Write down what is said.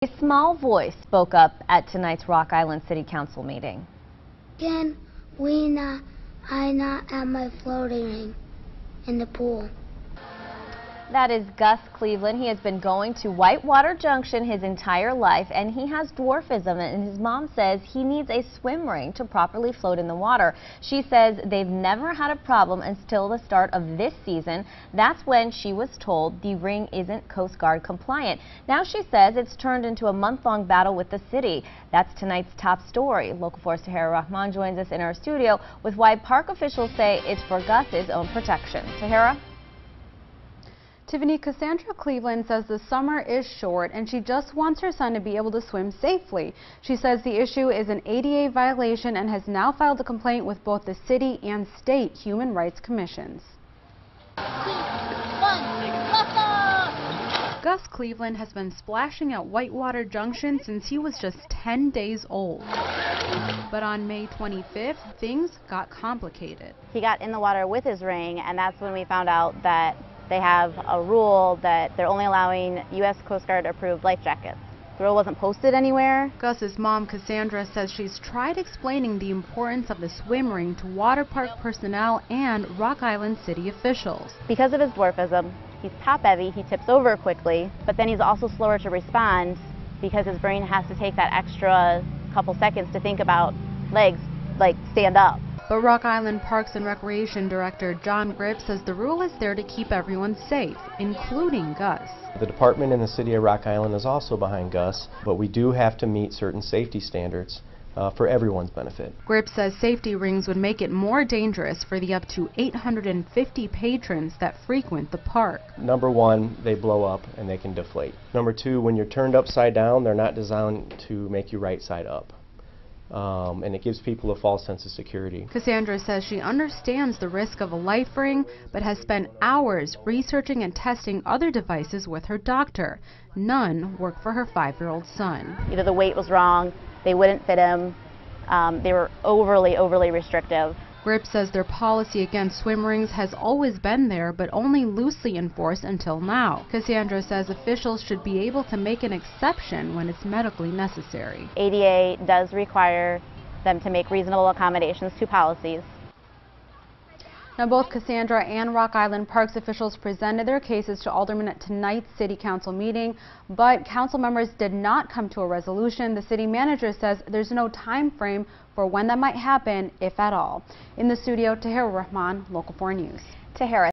A small voice spoke up at tonight's Rock Island City Council meeting. Can I not have my floating ring in the pool? That is Gus Cleveland. He has been going to Whitewater Junction his entire life, and he has dwarfism, and his mom says he needs a swim ring to properly float in the water. She says they've never had a problem until the start of this season. That's when she was told the ring isn't Coast Guard compliant. Now she says it's turned into a month-long battle with the city. That's tonight's top story. Local 4's Tahira Rahman joins us in our studio with why park officials say it's for Gus's own protection. Tahira? Tiffany, Cassandra Cleveland says the summer is short and she just wants her son to be able to swim safely. She says the issue is an ADA violation and has now filed a complaint with both the city and state human rights commissions. Gus Cleveland has been splashing at Whitewater Junction since he was just 10 days old. But on May 25th, things got complicated. He got in the water with his ring, and that's when we found out that they have a rule that they're only allowing U.S. Coast Guard approved life jackets. The rule wasn't posted anywhere. Gus's mom, Cassandra, says she's tried explaining the importance of the swim ring to water park personnel and Rock Island city officials. Because of his dwarfism, he's top heavy, he tips over quickly, but then he's also slower to respond because his brain has to take that extra couple seconds to think about legs, like stand up. But Rock Island Parks and Recreation Director John Gripp says the rule is there to keep everyone safe, including Gus. The department and the city of Rock Island is also behind Gus, but we do have to meet certain safety standards for everyone's benefit. Gripp says safety rings would make it more dangerous for the up to 850 patrons that frequent the park. Number one, they blow up and they can deflate. Number two, when you're turned upside down, they're not designed to make you right side up. And it gives people a false sense of security. Cassandra says she understands the risk of a life ring, but has spent hours researching and testing other devices with her doctor. None work for her 5-year-old son. Either the weight was wrong, they wouldn't fit him, they were overly restrictive. Gripp says their policy against swim rings has always been there, but only loosely enforced until now. Cassandra says officials should be able to make an exception when it's medically necessary. ADA does require them to make reasonable accommodations to policies. Now, both Cassandra and Rock Island Parks officials presented their cases to aldermen at tonight's city council meeting, but council members did not come to a resolution. The city manager says there's no time frame for when that might happen, if at all. In the studio, Tahira Rahman, Local 4 News. Tahira.